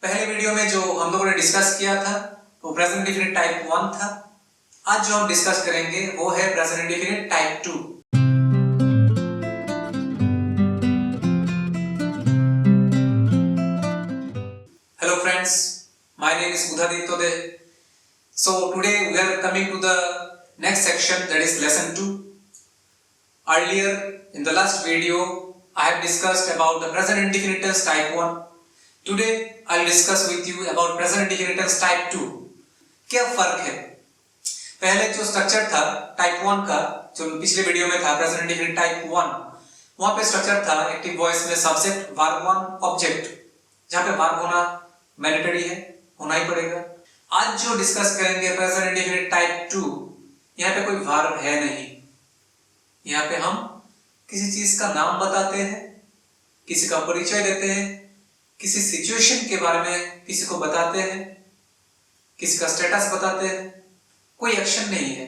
पहले वीडियो में जो हम लोगों ने डिस्कस किया था वो प्रेजेंट इंडेफिनिट टाइप 1 था। आज जो हम डिस्कस करेंगे वो है present indefinite type 2। Hello friends, my name is Udhadit Tode. So today we are coming to the next section, that is lesson 2. Earlier in the last video I have discussed about the present indefinite tense type 1. Today I'll discuss with you about present indefinite tense type 2. क्या फर्क है? पहले जो structure था type 1 का, जो पिछले video में था प्रेजेंट इंडेफिनिट टाइप 1, वहां पे स्ट्रक्चर था एक्टिव वॉइस में सब्जेक्ट, वर्ब 1, ऑब्जेक्ट, जहां पे वर्ब होना मैंडेटरी है, होना ही पड़ेगा। आज जो डिस्कस करेंगे प्रेजेंट इंडेफिनिट टाइप 2, यहाँ पे कोई वर्ब है नहीं। यहाँ पे हम किसी चीज का नाम बताते हैं, किसी का परिचय देते हैं, किसी सिचुएशन के बारे में किसी को बताते हैं, किसी का स्टेटस बताते हैं, कोई एक्शन नहीं है।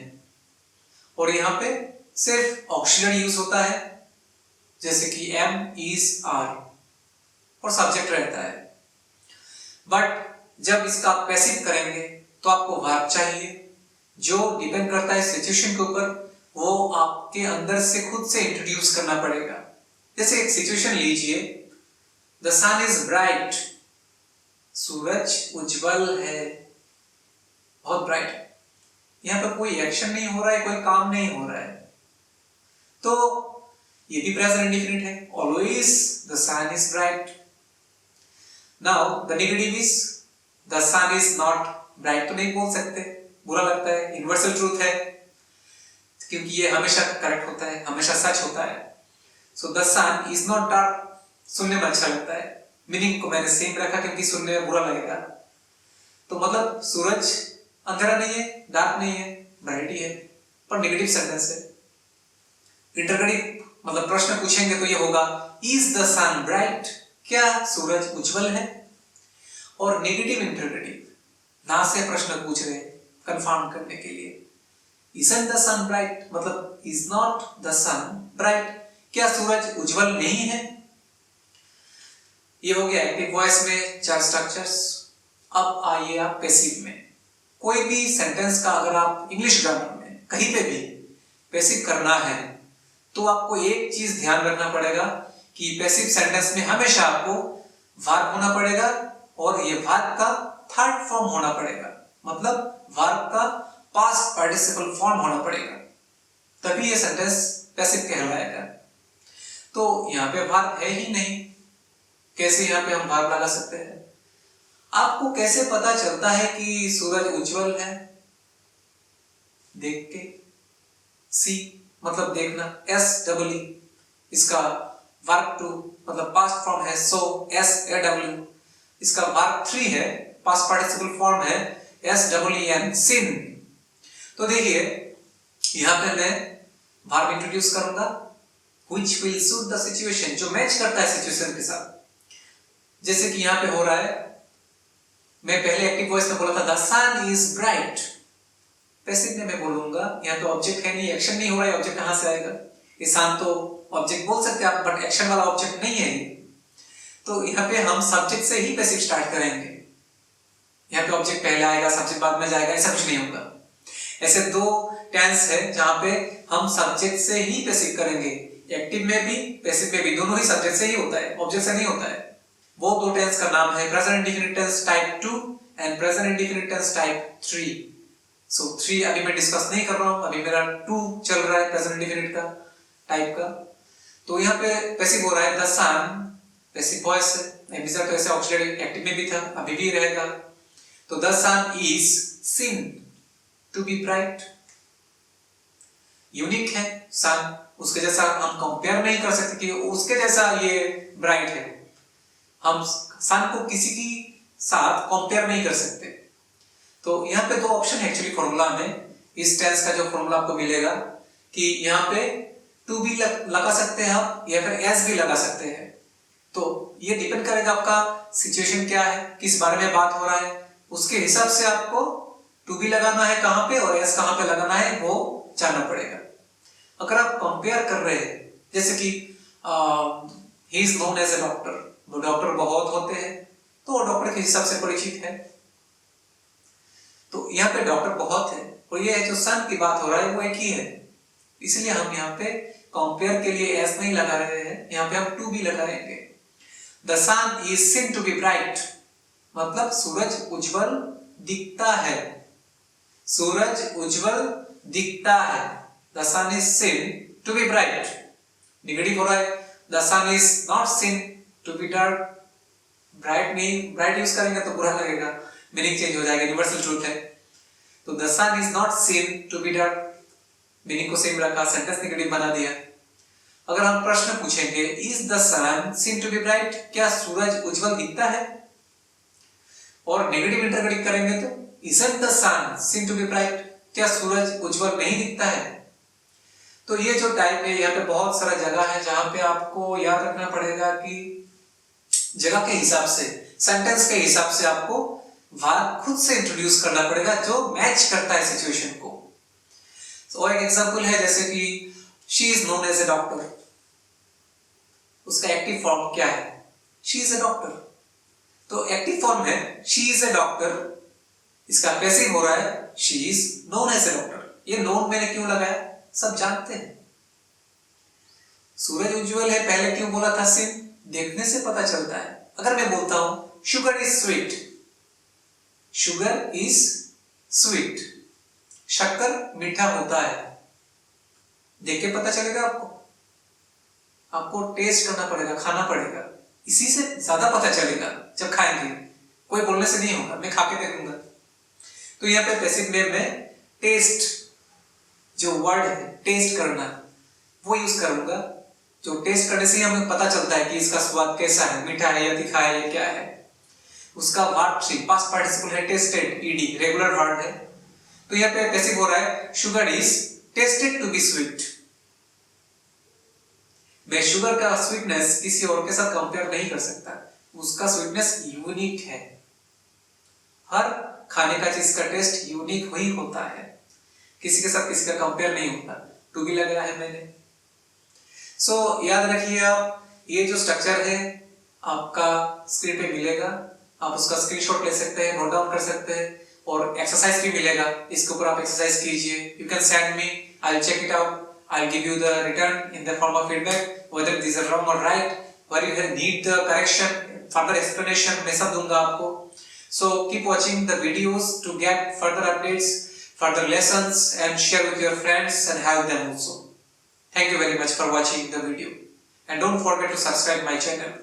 और यहाँ पे सिर्फ ऑक्सिलरी यूज होता है, जैसे कि एम, इज, आर, और सब्जेक्ट रहता है। बट जब इसका आप पैसिव करेंगे तो आपको वर्ब चाहिए, जो डिपेंड करता है सिचुएशन के ऊपर, वो आपके अंदर से खुद से इंट्रोड्यूस करना पड़ेगा। जैसे एक सिचुएशन लीजिए, द सन इज ब्राइट, सूरज उज्जवल है, बहुत ब्राइट है। यहाँ पर कोई एक्शन नहीं हो रहा है, कोई काम नहीं हो रहा है, तो ये भी प्रेजेंट इंडेफिनिट है। Always the sun is bright. Now the negative is the sun is not bright, तो नहीं बोल सकते, बुरा लगता है, यूनिवर्सल ट्रूथ है, क्योंकि ये हमेशा करेक्ट होता है, हमेशा सच होता है। So the sun is not dark, सुनने में अच्छा लगता है, मीनिंग को मैंने सेम रखा क्योंकि सुनने में बुरा लगेगा। तो मतलब सूरज अंधेरा नहीं है, डार्क नहीं है, ब्राइट ही है, पर नेगेटिव सेंटेंस है। इंटरगेटिव मतलब प्रश्न पूछेंगे तो ये होगा इज द सन ब्राइट, क्या सूरज उज्जवल है। और नेगेटिव इंटरगेटिव ना से प्रश्न पूछ रहे कंफर्म करने के लिए, isn't the sun bright, मतलब is not the sun bright, क्या सूरज उज्जवल नहीं है। ये हो गया एक्टिव वॉइस में 4 स्ट्रक्चर्स। अब आइए आप पैसिव में। कोई भी सेंटेंस का अगर आप इंग्लिश ग्रामर में कहीं पे भी पैसिव करना है तो आपको एक चीज ध्यान रखना पड़ेगा कि पैसिव सेंटेंस में हमेशा आपको वर्ब होना पड़ेगा, और ये वर्ब का थर्ड फॉर्म होना पड़ेगा, मतलब वर्ब का पास्ट पार्टिसिपल फॉर्म होना पड़ेगा, तभी ये सेंटेंस पैसिव कहलाएगा। तो यहाँ पे वर्ब है ही नहीं, कैसे यहाँ पे हम वर्ब लगा सकते हैं? आपको कैसे पता चलता है कि सूरज उज्जवल है? देख के, सी मतलब देखना, एस डबल ई इसका वर्ब 2 मतलब पास्ट फॉर्म है, सो एस ए डब्ल्यू इसका वर्ब 3 है, पास्ट पार्टिसिपल फॉर्म है, एस डबल ई एन, सिन। तो देखिए यहां पे मैं वर्ब इंट्रोड्यूस करूंगा which will suit the situation, जो मैच करता है सिचुएशन के साथ। जैसे कि यहां पे हो रहा है, मैं पहले एक्टिव वॉइस में बोला था the sun is bright, passive में मैं बोलूंगा यहां तो ऑब्जेक्ट है नहीं, एक्शन नहीं हो रहा है, ऑब्जेक्ट कहां से आएगा? ये सन तो ऑब्जेक्ट बोल सकते हैं आप, बट एक्शन वाला ऑब्जेक्ट नहीं है। तो यहाँ पे हम सब्जेक्ट से ही पैसिव स्टार्ट करेंगे। यहाँ पे ऑब्जेक्ट पहले आएगा, सब्जेक्ट बाद में जाएगा, ऐसा कुछ नहीं होगा। ऐसे 2 टेंस है जहां पे हम सब्जेक्ट से ही पैसिव करेंगे, एक्टिव में भी पैसिव में भी, दोनों ही सब्जेक्ट से ही होता है, ऑब्जेक्ट से नहीं होता है। वो 2 टेंस का नाम है present indefinite tense type 2 and present indefinite tense type 3। So 3 अभी मैं डिस्कस नहीं कर रहा हूं, अभी मेरा 2 चल रहा है प्रेजेंट इंडेफिनिट का टाइप का। तो यहाँ पे पैसिव हो रहा है द सन, पैसिव वॉइस है, एमिजर तो ऐसे ऑक्सिलरी एक्टिव में भी था, अभी भी रहेगा। तो the sun is seen to be bright, unique है सन, उसके जैसा हम कंपेयर नहीं कर सकते कि उसके जैसा ये ब्राइट है। हम सन को किसी की साथ कंपेयर नहीं कर सकते। तो यहाँ पे 2 ऑप्शन है एक्चुअली फॉर्मूला में। इस टेंस का जो फॉर्मूला आपको मिलेगा कि यहाँ पे टू भी लगा सकते हैं आप, या फिर एस भी लगा सकते हैं। तो ये डिपेंड करेगा आपका सिचुएशन क्या है, किस बारे में बात हो रहा है, उसके हिसाब से आपको टू भी लगाना है कहां पे और एस कहां पे लगाना है वो जानना पड़ेगा। अगर आप कंपेयर कर रहे हैं, जैसे कि he is known as a doctor, वो डॉक्टर बहुत होते हैं, तो वो डॉक्टर के हिसाब से परिचित है। तो यहाँ पे डॉक्टर बहुत है और ये जो सन की बात हो रहा है वो एक ही है, इसलिए हम यहाँ पे कंपेयर के लिए एस नहीं लगा रहे हैं, यहाँ पे हम टू भी लगाएंगे। The sun is seen to be bright, मतलब सूरज उज्जवल दिखता है, सूरज उज्जवल दिखता है। The sun is seen to be bright, negative हो रहा है। The sun is not seen to be dark, bright नहीं, ब्राइट यूज करेंगे तो बुरा लगेगा, मीनिंग चेंज हो जाएगा, यूनिवर्सल ट्रूथ है। तो the sun is not seen to be dark, meaning को सेम रखा, सेंटेंस नेगेटिव बना दिया। अगर हम प्रश्न पूछेंगे is the sun seen to be bright, क्या सूरज उज्जवल दिखता है, और नेगेटिव इंटरप्रेट करेंगे तो isn't the sun seen to be bright, क्या सूरज उज्जवल नहीं दिखता है। तो ये जो टाइप है, यहाँ पे बहुत सारा जगह है जहां पे आपको याद रखना पड़ेगा कि जगह के हिसाब से, सेंटेंस के हिसाब से आपको वर्ब खुद से इंट्रोड्यूस करना पड़ेगा जो मैच करता है सिचुएशन को। तो एक एग्जांपल है जैसे कि she is known as a doctor, उसका एक्टिव फॉर्म क्या है, शी इज ए डॉक्टर। तो एक्टिव फॉर्म है शी इज ए डॉक्टर, इसका पैसिव हो रहा है she is known as a doctor. ये नोन मैंने क्यों लगाया, सब जानते हैं। सूरज उज्जवल है, पहले क्यों बोला था सीन, देखने से पता चलता है। अगर मैं बोलता हूं sugar is sweet, sugar is sweet, शक्कर मीठा होता है, देख के पता चलेगा आपको, आपको टेस्ट करना पड़ेगा, खाना पड़ेगा, इसी से ज्यादा पता चलेगा जब खाएंगे, कोई बोलने से नहीं होगा, मैं खा के देखूंगा। तो यहाँ पे पैसिव में टेस्ट जो वर्ड है टेस्ट करना वो यूज करूंगा, जो टेस्ट करने से हमें पता चलता है कि इसका स्वाद कैसा है, मीठा है या तीखा है या क्या है। उसका वर्ब थ्री पास्ट पार्टिसिपल है टेस्टेड, ईडी रेगुलर वर्ब है। तो यहाँ पे पैसिव हो रहा है sugar is tested to be sweet. मैं शुगर का स्वीटनेस किसी और के साथ कंपेयर नहीं कर सकता, उसका स्वीटनेस यूनिक है, हर खाने का चीज का टेस्ट यूनिक ही होता है, किसी के साथ किसी का कंपेयर नहीं होता। टू भी लगाया है मैंने। सो याद रखिए आप, ये जो स्ट्रक्चर है आपका स्क्रीन पे मिलेगा, आप उसका स्क्रीनशॉट ले सकते हैं, नोट डाउन कर सकते हैं, और एक्सरसाइज भी मिलेगा, इसके ऊपर आप एक्सरसाइज कीजिए। You can send me, I will check it out, I will give you the return in the form of feedback whether this are wrong और right, where you need the correction, further explanation मैं सब दूंगा आपको। So keep watching the videos to get further updates, further lessons, and share with your friends and have them also. Thank you very much for watching the video, and don't forget to subscribe my channel.